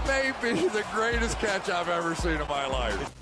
That may be the greatest catch I've ever seen in my life.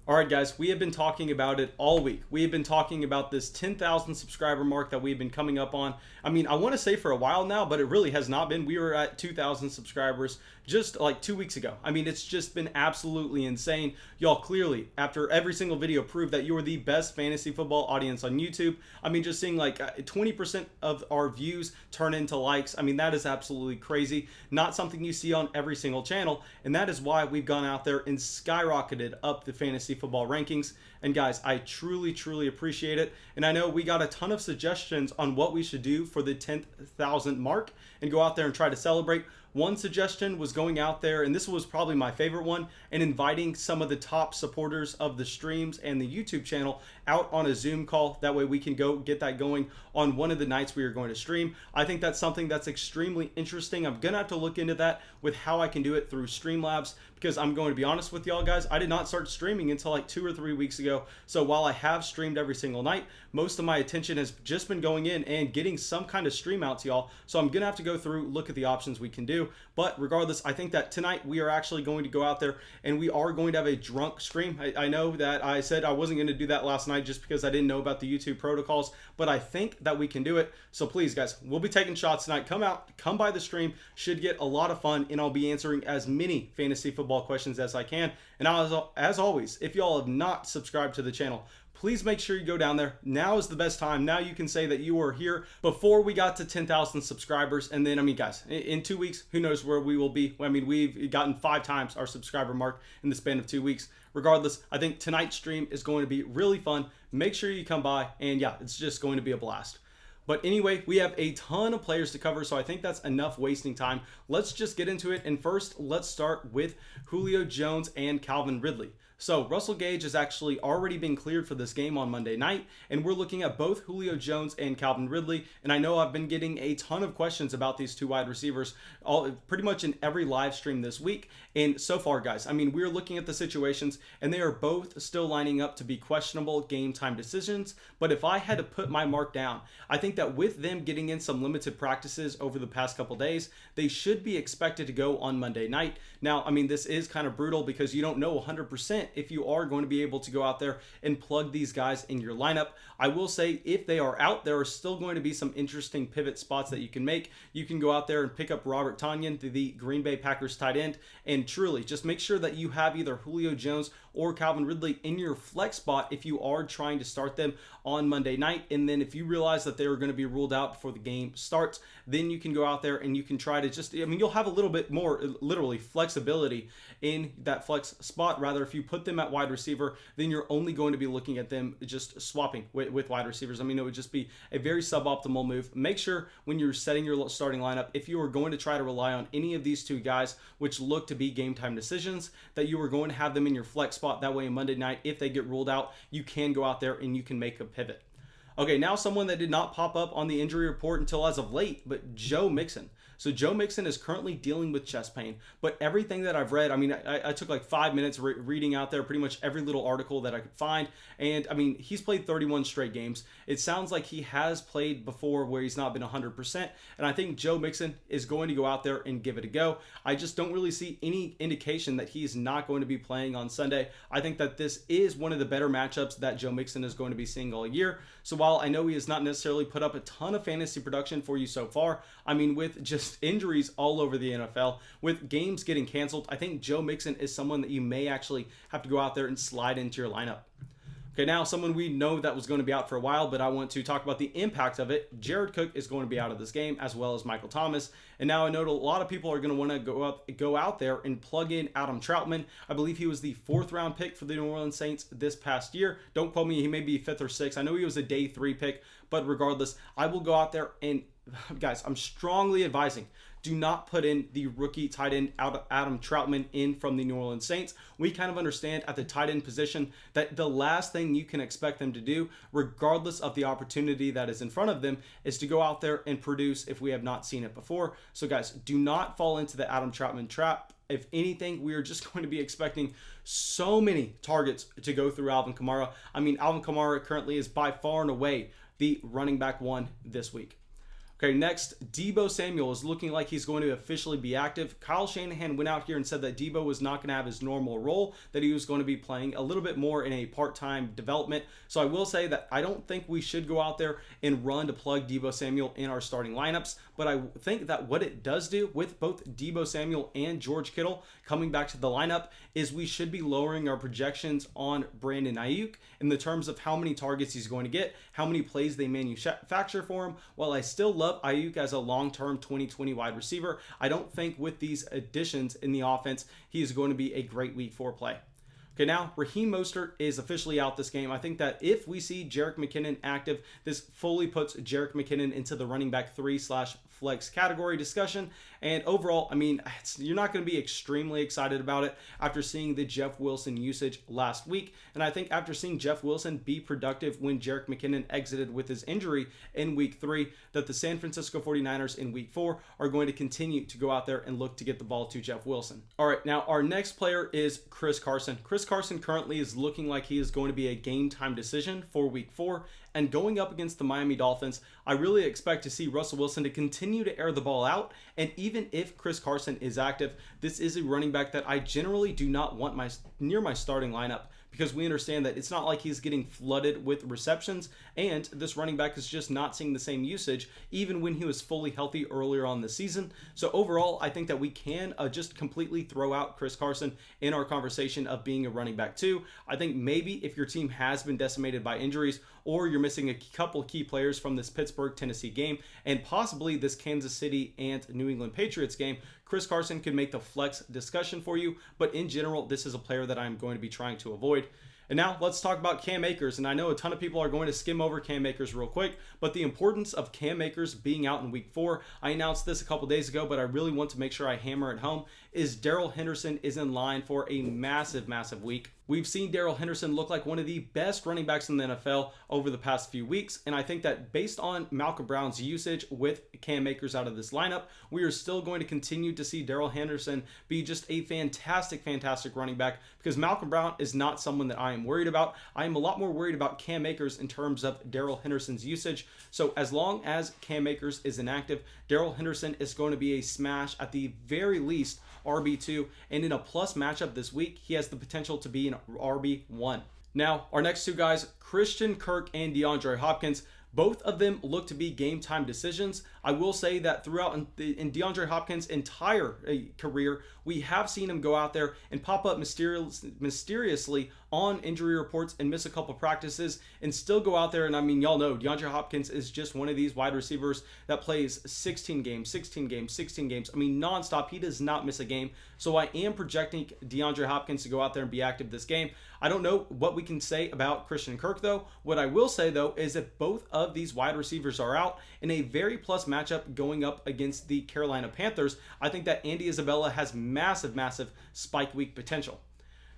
All right, guys, we have been talking about it all week. We have been talking about this 10,000 subscriber mark that we've been coming up on. I mean, I want to say for a while now, but it really has not been. We were at 2,000 subscribers just like 2 weeks ago. I mean, it's just been absolutely insane. Y'all clearly, after every single video, proved that you are the best fantasy football audience on YouTube. I mean, just seeing like 20% of our views turn into likes. I mean, that is absolutely crazy. Not something you see on every single channel. And that is why we've gone out there and skyrocketed up the fantasy football rankings. And guys, I truly appreciate it. And I know we got a ton of suggestions on what we should do for the 10,000 mark and go out there and try to celebrate. One suggestion was going out there, and this was probably my favorite one, and inviting some of the top supporters of the streams and the YouTube channel out on a Zoom call. That way we can go get that going on one of the nights we are going to stream. I think that's something that's extremely interesting. I'm going to have to look into that with how I can do it through Streamlabs, because I'm going to be honest with y'all guys, I did not start streaming until like 2 or 3 weeks ago. So while I have streamed every single night, most of my attention has just been going in and getting some kind of stream out to y'all. So I'm going to have to go through, look at the options we can do. But regardless, I think that tonight we are actually going to go out there and we are going to have a drunk stream. I know that I said I wasn't going to do that last night just because I didn't know about the YouTube protocols, but I think that we can do it. So please, guys, we'll be taking shots tonight. Come out, come by the stream. Should get a lot of fun, and I'll be answering as many fantasy football questions as I can. And as always, if y'all have not subscribed to the channel, please make sure you go down there. Now is the best time. Now you can say that you were here before we got to 10,000 subscribers. And then, I mean, guys, in 2 weeks, who knows where we will be. I mean, we've gotten 5 times our subscriber mark in the span of 2 weeks. Regardless, I think tonight's stream is going to be really fun. Make sure you come by, and yeah, it's just going to be a blast. But anyway, we have a ton of players to cover, so I think that's enough wasting time. Let's just get into it. And first, let's start with Julio Jones and Calvin Ridley. So Russell Gage has actually already been cleared for this game on Monday night, and we're looking at both Julio Jones and Calvin Ridley. And I know I've been getting a ton of questions about these two wide receivers pretty much in every live stream this week. And so far, guys, I mean, we're looking at the situations, and they are both still lining up to be questionable game time decisions. But if I had to put my mark down, I think that with them getting in some limited practices over the past couple days, they should be expected to go on Monday night. Now, I mean, this is kind of brutal because you don't know 100% if you are going to be able to go out there and plug these guys in your lineup. I will say if they are out, there are still going to be some interesting pivot spots that you can make. You can go out there and pick up Robert Tonyan, the Green Bay Packers tight end, and truly just make sure that you have either Julio Jones or Calvin Ridley in your flex spot if you are trying to start them on Monday night. And then if you realize that they are going to be ruled out before the game starts, then you can go out there and you can try to just, I mean, you'll have a little bit more literally flexibility in that flex spot. Rather, if you put them at wide receiver, then you're only going to be looking at them just swapping with wide receivers. I mean, it would just be a very suboptimal move. Make sure when you're setting your starting lineup, if you are going to try to rely on any of these two guys, which look to be game time decisions, that you are going to have them in your flex spot. That way on Monday night, if they get ruled out, you can go out there and you can make a pivot. Okay, now someone that did not pop up on the injury report until as of late, but Joe Mixon. So Joe Mixon is currently dealing with chest pain, but everything that I've read, I mean, I took like 5 minutes reading out there pretty much every little article that I could find. And I mean, he's played 31 straight games. It sounds like he has played before where he's not been 100%. And I think Joe Mixon is going to go out there and give it a go. I just don't really see any indication that he's not going to be playing on Sunday. I think that this is one of the better matchups that Joe Mixon is going to be seeing all year. So while I know he has not necessarily put up a ton of fantasy production for you so far, I mean, with just injuries all over the NFL, with games getting canceled, I think Joe Mixon is someone that you may actually have to go out there and slide into your lineup. Okay, now someone we know that was going to be out for a while, but I want to talk about the impact of it. Jared Cook is going to be out of this game, as well as Michael Thomas. And now I know a lot of people are going to want to go out there and plug in Adam Troutman. I believe he was the 4th round pick for the New Orleans Saints this past year. Don't quote me, he may be 5th or 6th. I know he was a day 3 pick, but regardless, I will go out there and, guys, I'm strongly advising, do not put in the rookie tight end Adam Troutman in from the New Orleans Saints. We kind of understand at the tight end position that the last thing you can expect them to do, regardless of the opportunity that is in front of them, is to go out there and produce if we have not seen it before. So guys, do not fall into the Adam Troutman trap. If anything, we are just going to be expecting so many targets to go through Alvin Kamara. I mean, Alvin Kamara currently is by far and away the running back 1 this week. Okay, next, Deebo Samuel is looking like he's going to officially be active. Kyle Shanahan went out here and said that Deebo was not going to have his normal role, that he was going to be playing a little bit more in a part-time development. So I will say that I don't think we should go out there and run to plug Deebo Samuel in our starting lineups, but I think that what it does do with both Deebo Samuel and George Kittle coming back to the lineup is we should be lowering our projections on Brandon Ayuk in the terms of how many targets he's going to get, how many plays they manufacture for him. While I still love Ayuk as a long-term 2020 wide receiver, I don't think with these additions in the offense, he is going to be a great week 4 play. Okay, now Raheem Moster is officially out this game. I think that if we see Jerick McKinnon active, this fully puts Jerick McKinnon into the running back 3/flex category discussion. And overall, I mean, you're not going to be extremely excited about it after seeing the Jeff Wilson usage last week. And I think after seeing Jeff Wilson be productive when Jerick McKinnon exited with his injury in week 3, that the San Francisco 49ers in week 4 are going to continue to go out there and look to get the ball to Jeff Wilson. All right, now our next player is Chris Carson. Chris Carson currently is looking like he is going to be a game time decision for week 4. And going up against the Miami Dolphins, I really expect to see Russell Wilson to continue to air the ball out. And even if Chris Carson is active, this is a running back that I generally do not want near my starting lineup, because we understand that it's not like he's getting flooded with receptions, and this running back is just not seeing the same usage even when he was fully healthy earlier on the season. So overall, I think that we can just completely throw out Chris Carson in our conversation of being a running back 2. I think maybe if your team has been decimated by injuries, or you're missing a couple key players from this Pittsburgh-Tennessee game, and possibly this Kansas City and New England Patriots game, Chris Carson could make the flex discussion for you. But in general, this is a player that I'm going to be trying to avoid. And now let's talk about Cam Akers. And I know a ton of people are going to skim over Cam Akers real quick, but the importance of Cam Akers being out in week 4, I announced this a couple days ago, but I really want to make sure I hammer it home, is Darrell Henderson is in line for a massive, massive week. We've seen Darrell Henderson look like one of the best running backs in the NFL over the past few weeks, and I think that based on Malcolm Brown's usage with Cam Akers out of this lineup, we are still going to continue to see Darrell Henderson be just a fantastic, fantastic running back, because Malcolm Brown is not someone that I am worried about. I am a lot more worried about Cam Akers in terms of Darrell Henderson's usage. So as long as Cam Akers is inactive, Darrell Henderson is going to be a smash, at the very least RB2, and in a plus matchup this week, he has the potential to be an RB1. Now, our next two guys, Christian Kirk and DeAndre Hopkins, both of them look to be game time decisions. I will say that throughout in DeAndre Hopkins' entire career, we have seen him go out there and pop up mysteriously on injury reports and miss a couple practices and still go out there. And I mean, y'all know DeAndre Hopkins is just one of these wide receivers that plays 16 games. I mean, nonstop. He does not miss a game. So I am projecting DeAndre Hopkins to go out there and be active this game. I don't know what we can say about Christian Kirk, though. What I will say, though, is if both of these wide receivers are out in a very plus matchup going up against the Carolina Panthers, I think that Andy Isabella has massive, massive spike week potential.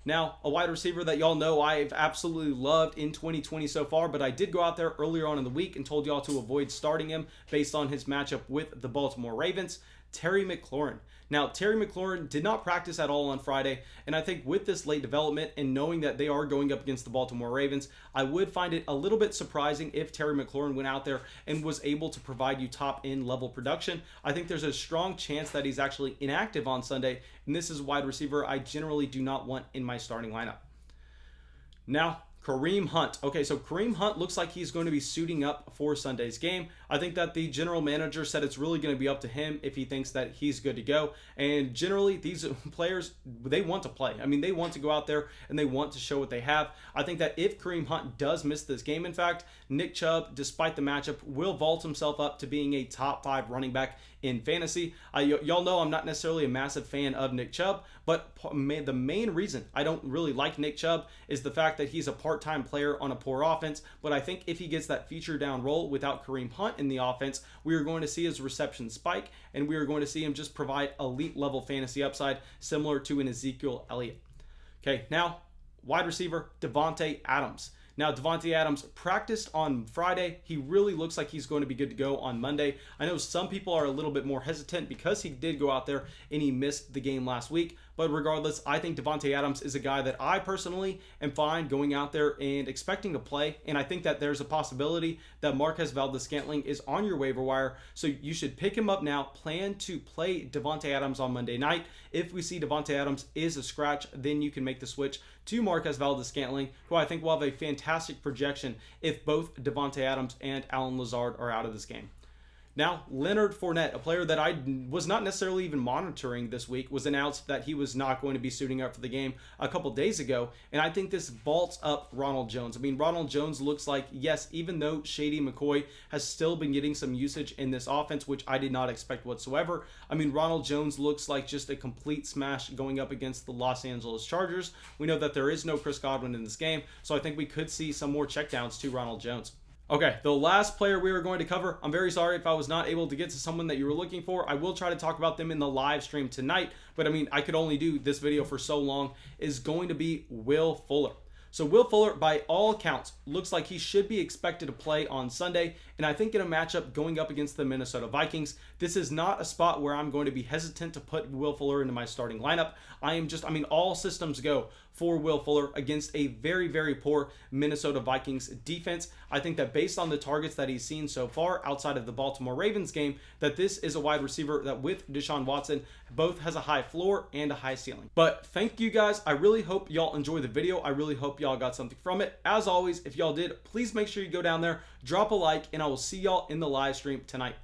Now, a wide receiver that y'all know I've absolutely loved in 2020 so far, but I did go out there earlier on in the week and told y'all to avoid starting him based on his matchup with the Baltimore Ravens, Terry McLaurin. Now, Terry McLaurin did not practice at all on Friday, and I think with this late development and knowing that they are going up against the Baltimore Ravens, I would find it a little bit surprising if Terry McLaurin went out there and was able to provide you top-end level production. I think there's a strong chance that he's actually inactive on Sunday, and this is a wide receiver I generally do not want in my starting lineup. Now, Kareem Hunt. Okay, so Kareem Hunt looks like he's going to be suiting up for Sunday's game. I think that the general manager said it's really going to be up to him if he thinks that he's good to go. And generally, these players, they want to play. I mean, they want to go out there and they want to show what they have. I think that if Kareem Hunt does miss this game, in fact, Nick Chubb, despite the matchup, will vault himself up to being a top 5 running back in fantasy. Y'all know I'm not necessarily a massive fan of Nick Chubb, but the main reason I don't really like Nick Chubb is the fact that he's a part-time player on a poor offense. But I think if he gets that feature down role without Kareem Hunt in the offense, we are going to see his reception spike, and we are going to see him just provide elite level fantasy upside similar to an Ezekiel Elliott. Okay, now wide receiver Davante Adams. Now, Davante Adams practiced on Friday. He really looks like he's going to be good to go on Monday. I know some people are a little bit more hesitant because he did go out there and he missed the game last week. But regardless, I think Davante Adams is a guy that I personally am fine going out there and expecting to play. And I think that there's a possibility that Marquez Valdes-Scantling is on your waiver wire. So you should pick him up now. Plan to play Davante Adams on Monday night. If we see Davante Adams is a scratch, then you can make the switch to Marquez Valdes-Scantling, who I think will have a fantastic projection if both Davante Adams and Allen Lazard are out of this game. Now, Leonard Fournette, a player that I was not necessarily even monitoring this week, was announced that he was not going to be suiting up for the game a couple days ago, and I think this vaults up Ronald Jones. I mean, Ronald Jones looks like, yes, even though Shady McCoy has still been getting some usage in this offense, which I did not expect whatsoever, I mean, Ronald Jones looks like just a complete smash going up against the Los Angeles Chargers. We know that there is no Chris Godwin in this game, so I think we could see some more checkdowns to Ronald Jones. Okay, the last player we are going to cover, I'm very sorry if I was not able to get to someone that you were looking for. I will try to talk about them in the live stream tonight, but I mean, I could only do this video for so long, is going to be Will Fuller. So Will Fuller, by all accounts, looks like he should be expected to play on Sunday, and I think in a matchup going up against the Minnesota Vikings, this is not a spot where I'm going to be hesitant to put Will Fuller into my starting lineup. I mean, all systems go for Will Fuller against a very, very poor Minnesota Vikings defense. I think that based on the targets that he's seen so far outside of the Baltimore Ravens game, that this is a wide receiver that with Deshaun Watson both has a high floor and a high ceiling. But thank you guys. I really hope y'all enjoy the video. I really hope y'all got something from it. As always, if y'all did, please make sure you go down there, drop a like, and I will see y'all in the live stream tonight.